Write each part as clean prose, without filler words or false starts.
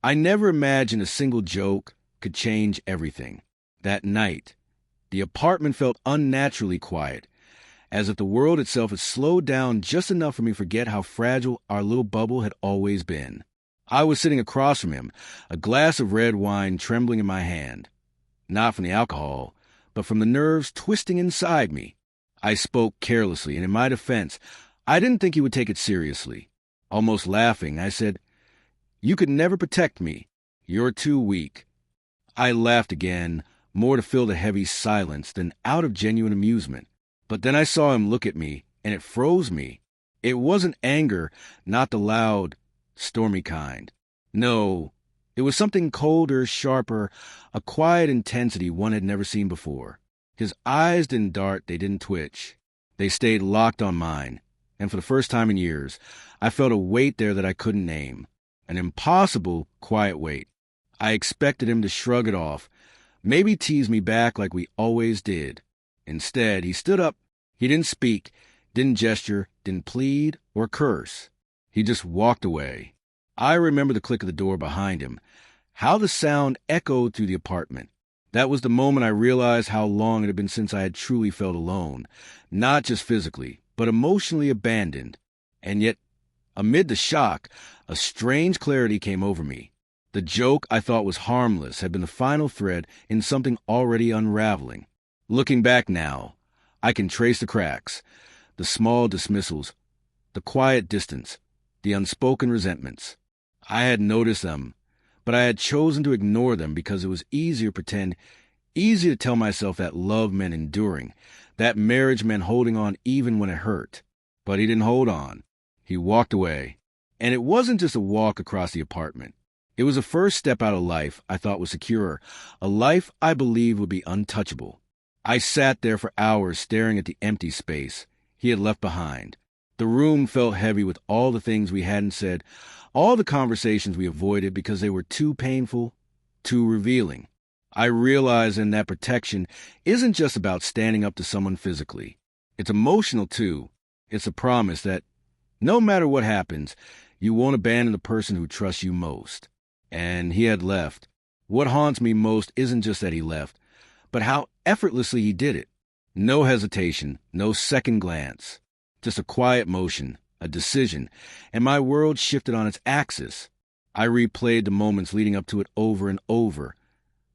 I never imagined a single joke could change everything. That night, the apartment felt unnaturally quiet, as if the world itself had slowed down just enough for me to forget how fragile our little bubble had always been. I was sitting across from him, a glass of red wine trembling in my hand. Not from the alcohol, but from the nerves twisting inside me. I spoke carelessly, and in my defense, I didn't think he would take it seriously. Almost laughing, I said, "You could never protect me. You're too weak." I laughed again, more to fill the heavy silence than out of genuine amusement. But then I saw him look at me, and it froze me. It wasn't anger, not the loud, stormy kind. No, it was something colder, sharper, a quiet intensity one had never seen before. His eyes didn't dart, they didn't twitch. They stayed locked on mine, and for the first time in years, I felt a weight there that I couldn't name. An impossible, quiet weight. I expected him to shrug it off, maybe tease me back like we always did. Instead, he stood up. He didn't speak, didn't gesture, didn't plead or curse. He just walked away. I remember the click of the door behind him, how the sound echoed through the apartment. That was the moment I realized how long it had been since I had truly felt alone, not just physically, but emotionally abandoned. And yet, amid the shock, a strange clarity came over me. The joke I thought was harmless had been the final thread in something already unraveling. Looking back now, I can trace the cracks, the small dismissals, the quiet distance, the unspoken resentments. I had noticed them, but I had chosen to ignore them because it was easier to pretend, easier to tell myself that love meant enduring, that marriage meant holding on even when it hurt. But he didn't hold on. He walked away. And it wasn't just a walk across the apartment. It was a first step out of life I thought was secure, a life I believed would be untouchable. I sat there for hours staring at the empty space he had left behind. The room felt heavy with all the things we hadn't said, all the conversations we avoided because they were too painful, too revealing. I realized then that protection isn't just about standing up to someone physically. It's emotional, too. It's a promise that no matter what happens, you won't abandon the person who trusts you most. And he had left. What haunts me most isn't just that he left, but how effortlessly he did it. No hesitation, no second glance. Just a quiet motion, a decision, and my world shifted on its axis. I replayed the moments leading up to it over and over.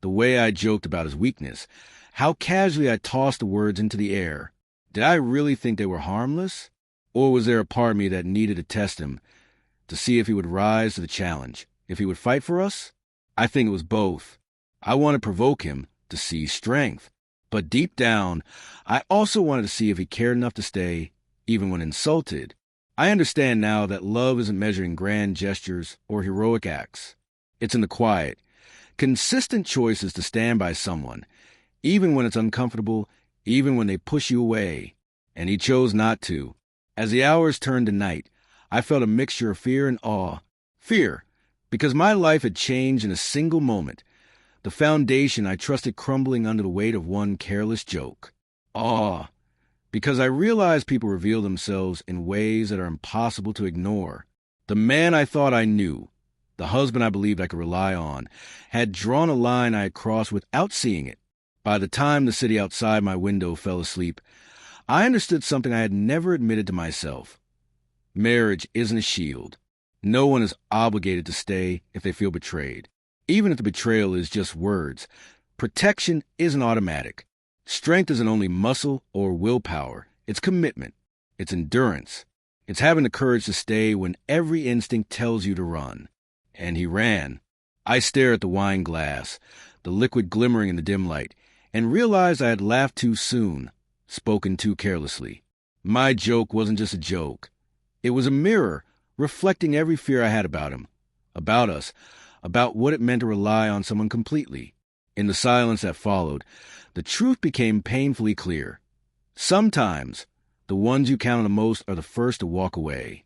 The way I joked about his weakness, how casually I tossed the words into the air. Did I really think they were harmless? Or was there a part of me that needed to test him, to see if he would rise to the challenge, if he would fight for us? I think it was both. I wanted to provoke him, to see strength. But deep down, I also wanted to see if he cared enough to stay, even when insulted. I understand now that love isn't measured in grand gestures or heroic acts. It's in the quiet, consistent choices to stand by someone, even when it's uncomfortable, even when they push you away. And he chose not to. As the hours turned to night, I felt a mixture of fear and awe. Fear, because my life had changed in a single moment. The foundation I trusted crumbling under the weight of one careless joke. Awe, because I realized people reveal themselves in ways that are impossible to ignore. The man I thought I knew, the husband I believed I could rely on, had drawn a line I had crossed without seeing it. By the time the city outside my window fell asleep, I understood something I had never admitted to myself. Marriage isn't a shield. No one is obligated to stay if they feel betrayed. Even if the betrayal is just words, protection isn't automatic. Strength isn't only muscle or willpower. It's commitment. It's endurance. It's having the courage to stay when every instinct tells you to run. And he ran. I stared at the wine glass, the liquid glimmering in the dim light, and realized I had laughed too soon, spoken too carelessly. My joke wasn't just a joke. It was a mirror, reflecting every fear I had about him, about us, about what it meant to rely on someone completely. In the silence that followed, the truth became painfully clear. Sometimes, the ones you count on the most are the first to walk away.